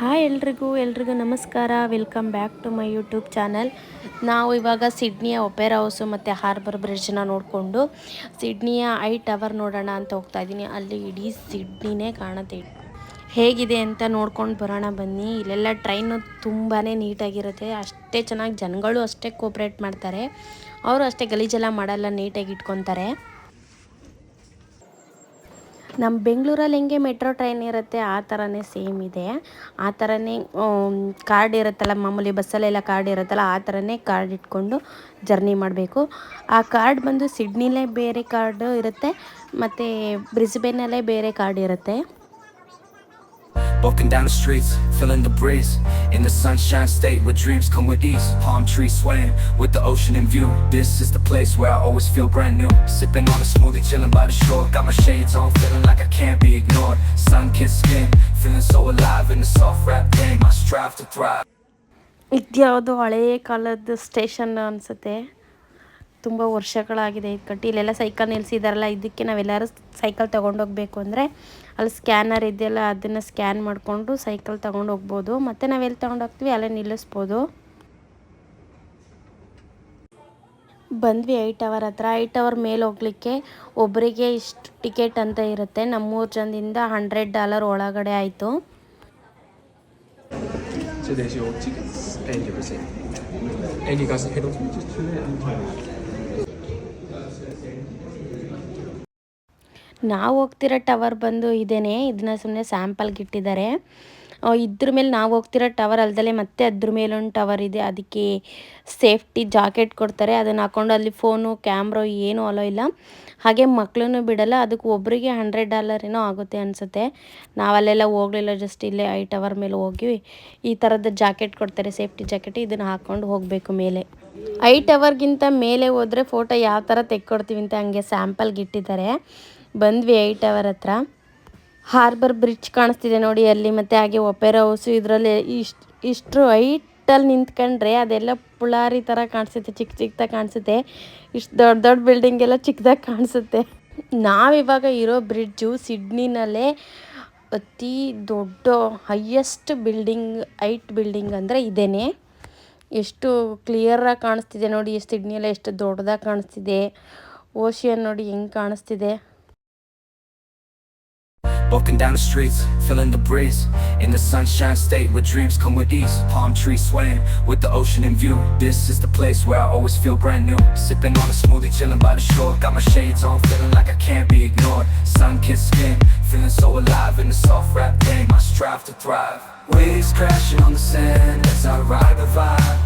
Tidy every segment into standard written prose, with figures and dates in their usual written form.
Hi ಎಲ್ರಿಗೂ ನಮಸ್ಕಾರ. Welcome back to my YouTube channel. ನಾವು ಇವಾಗ ಸಿಡ್ನಿಯ ಒಪೆರಾ ಹೌಸು ಮತ್ತು ಹಾರ್ಬರ್ ಬ್ರಿಡ್ಜ್ನ ನೋಡಿಕೊಂಡು ಸಿಡ್ನಿಯ ಐ ಟವರ್ ನೋಡೋಣ ಅಂತ ಹೋಗ್ತಾ ಇದ್ದೀನಿ. ಅಲ್ಲಿ ಇಡೀ ಸಿಡ್ನಿನೇ ಕಾಣುತ್ತೆ. ಹೇಗಿದೆ ಅಂತ ನೋಡ್ಕೊಂಡು ಬರೋಣ ಬನ್ನಿ. ಇಲ್ಲೆಲ್ಲ ಟ್ರೈನು ತುಂಬಾ ನೀಟಾಗಿರುತ್ತೆ. ಅಷ್ಟೇ ಚೆನ್ನಾಗಿ ಜನಗಳು ಅಷ್ಟೇ ಕೋಪ್ರೇಟ್ ಮಾಡ್ತಾರೆ. ಅವರು ಅಷ್ಟೇ ಗಲೀಜೆಲ್ಲ ಮಾಡಲ್ಲ, ನೀಟಾಗಿ ಇಟ್ಕೊತಾರೆ. ನಮ್ಮ ಬೆಂಗಳೂರಲ್ಲಿ ಹೆಂಗೆ ಮೆಟ್ರೋ ಟ್ರೈನ್ ಇರುತ್ತೆ ಆ ಥರನೇ ಸೇಮ್ ಇದೆ. ಆ ಥರನೇ ಕಾರ್ಡ್ ಇರುತ್ತಲ್ಲ, ಮಾಮೂಲಿ ಬಸ್ಸಲ್ಲೆಲ್ಲ ಕಾರ್ಡ್ ಇರುತ್ತಲ್ಲ ಆ ಥರನೇ ಕಾರ್ಡ್ ಇಟ್ಕೊಂಡು ಜರ್ನಿ ಮಾಡಬೇಕು. ಆ ಕಾರ್ಡ್ ಬಂದು ಸಿಡ್ನಿಲೇ ಬೇರೆ ಕಾರ್ಡು ಇರುತ್ತೆ ಮತ್ತು ಬ್ರಿಸ್ಬೇನಲ್ಲೇ ಬೇರೆ ಕಾರ್ಡ್ ಇರುತ್ತೆ. Walking down the streets, feeling the breeze. In the sunshine state where dreams come with ease. Palm trees swaying with the ocean in view. This is the place where I always feel brand new. Sipping on a smoothie, chilling by the shore. Got my shades on, feeling like I can't be ignored. Sun-kissed skin, feeling so alive in the soft rap game. I strive to thrive. ಇದ್ಯಾವುದು ಹಳೇ ಕಾಲದ station ಅನಿಸುತ್ತೆ. ತುಂಬ ವರ್ಷಗಳಾಗಿದೆ ಇದು ಕಟ್ಟಿ. ಇಲ್ಲೆಲ್ಲ cycle ನಿಲ್ಲಿಸಿದಾರಲ್ಲ, ಇದಕ್ಕೆ ನಾವೆಲ್ಲರೂ ಸೈಕಲ್ ತೊಗೊಂಡೋಗ್ಬೇಕು ಅಂದರೆ ಅಲ್ಲಿ ಸ್ಕ್ಯಾನರ್ ಇದೆಯಲ್ಲ, ಅದನ್ನು ಸ್ಕ್ಯಾನ್ ಮಾಡಿಕೊಂಡು ಸೈಕಲ್ ತೊಗೊಂಡು ಹೋಗ್ಬೋದು. ಮತ್ತು ನಾವೆಲ್ಲಿ ತೊಗೊಂಡೋಗ್ತೀವಿ ಅಲ್ಲೇ ನಿಲ್ಲಿಸ್ಬೋದು. ಬಂದ್ವಿ ಐ ಟವರ್ ಹತ್ರ. ಐ ಟವರ್ ಮೇಲೆ ಹೋಗ್ಲಿಕ್ಕೆ ಒಬ್ಬರಿಗೆ ಇಷ್ಟು ಟಿಕೆಟ್ ಅಂತ ಇರುತ್ತೆ. ನಮ್ಮೂರು ಜನದಿಂದ $100 ಒಳಗಡೆ ಆಯಿತು. ನಾವು ಹೋಗ್ತಿರೋ ಟವರ್ ಬಂದು ಇದೇನೆ. ಇದನ್ನ ಸುಮ್ಮನೆ ಸ್ಯಾಂಪಲ್ಗೆ ಇಟ್ಟಿದ್ದಾರೆ. ಇದ್ರ ಮೇಲೆ ನಾವು ಹೋಗ್ತಿರೋ ಟವರ್ ಅಲ್ದಲೇ ಮತ್ತೆ ಅದ್ರ ಮೇಲೊಂದು ಟವರ್ ಇದೆ. ಅದಕ್ಕೆ ಸೇಫ್ಟಿ ಜಾಕೆಟ್ ಕೊಡ್ತಾರೆ. ಅದನ್ನು ಹಾಕ್ಕೊಂಡು ಅಲ್ಲಿ ಫೋನು ಕ್ಯಾಮ್ರಾ ಏನೂ ಅಲೋ ಇಲ್ಲ. ಹಾಗೆ ಮಕ್ಕಳನ್ನು ಬಿಡಲ್ಲ. ಅದಕ್ಕೆ ಒಬ್ಬರಿಗೆ $100 ಏನೋ ಆಗುತ್ತೆ ಅನಿಸುತ್ತೆ. ನಾವಲ್ಲೆಲ್ಲ ಹೋಗಲಿಲ್ಲ, ಜಸ್ಟ್ ಇಲ್ಲೇ ಐ ಟವರ್ ಮೇಲೆ ಹೋಗಿ ಈ ಥರದ ಜಾಕೆಟ್ ಕೊಡ್ತಾರೆ, ಸೇಫ್ಟಿ ಜಾಕೆಟ್. ಇದನ್ನು ಹಾಕ್ಕೊಂಡು ಹೋಗಬೇಕು ಮೇಲೆ. ಐ ಟವರ್ಗಿಂತ ಮೇಲೆ ಹೋದರೆ ಫೋಟೋ ಯಾವ ಥರ ತೆಕ್ಕೊಡ್ತೀವಿ ಅಂತ ಹಂಗೆ ಸ್ಯಾಂಪಲ್ಗೆ ಇಟ್ಟಿದ್ದಾರೆ. ಬಂದ್ವಿ ಐ ಟವರ್ ಹತ್ರ. ಹಾರ್ಬರ್ ಬ್ರಿಡ್ಜ್ ಕಾಣಿಸ್ತಿದೆ ನೋಡಿ ಅಲ್ಲಿ, ಮತ್ತು ಹಾಗೆ ಒಪೆರಾ ಹೌಸು. ಇದರಲ್ಲಿ ಇಷ್ಟು ಹೈಟಲ್ಲಿ ನಿಂತ್ಕೊಂಡ್ರೆ ಅದೆಲ್ಲ ಪುಳಾರಿ ಥರ ಕಾಣಿಸುತ್ತೆ, ಚಿಕ್ಕದಾಗಿ ಕಾಣಿಸುತ್ತೆ. ಇಷ್ಟು ದೊಡ್ಡ ಬಿಲ್ಡಿಂಗ್ ಎಲ್ಲ ಚಿಕ್ಕದಾಗಿ ಕಾಣಿಸುತ್ತೆ. ನಾವಿವಾಗ ಇರೋ ಬ್ರಿಡ್ಜು ಸಿಡ್ನಿನಲ್ಲೇ ಅತಿ ದೊಡ್ಡ ಹೈಯೆಸ್ಟ್ ಬಿಲ್ಡಿಂಗ್ ಅಂದರೆ ಇದೇನೆ. ಎಷ್ಟು ಕ್ಲಿಯರಾಗಿ ಕಾಣಿಸ್ತಿದೆ ನೋಡಿ. ಸಿಡ್ನಿಯಲ್ಲೇ ಎಷ್ಟು ದೊಡ್ಡದಾಗಿ ಕಾಣಿಸ್ತಿದೆ. ಓಷಿಯನ್ ನೋಡಿ ಹೆಂಗೆ ಕಾಣಿಸ್ತಿದೆ. Walking down the streets, feeling the breeze. In the sunshine state where dreams come with ease. Palm trees swaying with the ocean in view. This is the place where I always feel brand new. Sipping on a smoothie, chilling by the shore. Got my shades on, feeling like I can't be ignored. Sun-kissed skin, feeling so alive in the soft rap game. I strive to thrive. Waves crashing on the sand as I ride the vibe.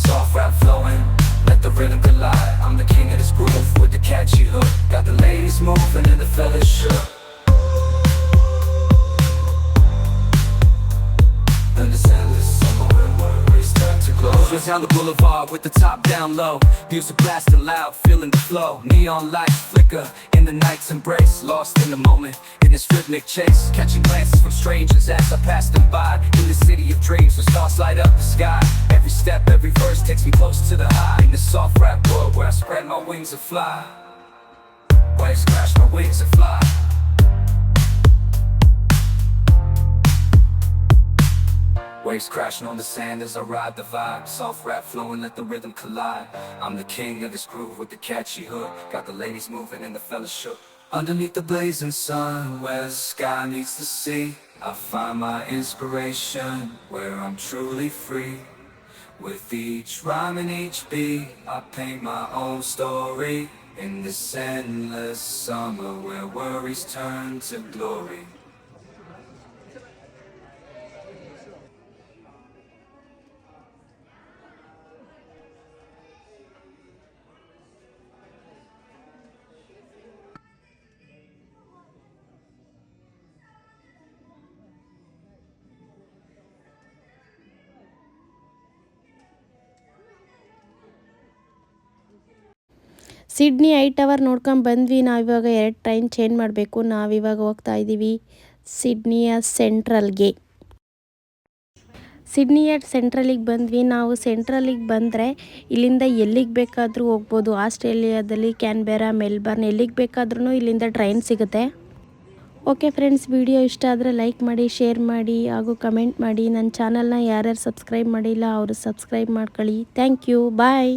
Soft rap flowing, let the rhythm collide. I'm the king of this groove with the catchy hook. Got the ladies moving and the fellas shook. Down the boulevard with the top down low. Music blasting loud, feeling the flow. Neon lights flicker in the night's embrace. Lost in the moment, in this rhythmic chase. Catching glances from strangers as I pass them by. In the city of dreams where stars light up the sky. Every step, every verse takes me close to the high. In this soft rap world where I spread my wings and fly. Waves crash, my wings and fly. Waves crashing on the sand as I ride the vibe. Soft rap flowing, let the rhythm collide. I'm the king of this groove with the catchy hook. Got the ladies moving and the fellas shook. Underneath the blazing sun, where the sky meets the sea, I find my inspiration, where I'm truly free. With each rhyme and each beat, I paint my own story. In this endless summer where worries turn to glory. Sydney eye tower ನೋಡ್ಕೊಂಡು ಬಂದ್ವಿ. ನಾವಿವಾಗ 2 train change ಮಾಡಬೇಕು. ನಾವಿವಾಗ ಹೋಗ್ತಾ ಇದ್ದೀವಿ ಸಿಡ್ನಿಯ ಸೆಂಟ್ರಲ್ಗೆ. ಸಿಡ್ನಿಯ ಸೆಂಟ್ರಲಿಗೆ ಬಂದ್ವಿ. ನಾವು ಸೆಂಟ್ರಲಿಗೆ ಬಂದರೆ ಇಲ್ಲಿಂದ ಎಲ್ಲಿಗೆ ಬೇಕಾದರೂ ಹೋಗ್ಬೋದು. ಆಸ್ಟ್ರೇಲಿಯಾದಲ್ಲಿ ಕ್ಯಾನ್ಬೆರಾ, ಮೆಲ್ಬರ್ನ್ ಎಲ್ಲಿಗೆ ಬೇಕಾದ್ರೂ ಇಲ್ಲಿಂದ ಟ್ರೈನ್ ಸಿಗುತ್ತೆ. ಓಕೆ ಫ್ರೆಂಡ್ಸ್, ವಿಡಿಯೋ ಇಷ್ಟ ಆದರೆ ಲೈಕ್ ಮಾಡಿ, ಶೇರ್ ಮಾಡಿ ಹಾಗೂ ಕಮೆಂಟ್ ಮಾಡಿ. ನನ್ನ ಚಾನಲ್ನ ಯಾರ್ಯಾರು ಸಬ್ಸ್ಕ್ರೈಬ್ ಮಾಡಿಲ್ಲ ಅವರು ಸಬ್ಸ್ಕ್ರೈಬ್ ಮಾಡ್ಕೊಳ್ಳಿ. Thank you. ಬಾಯ್.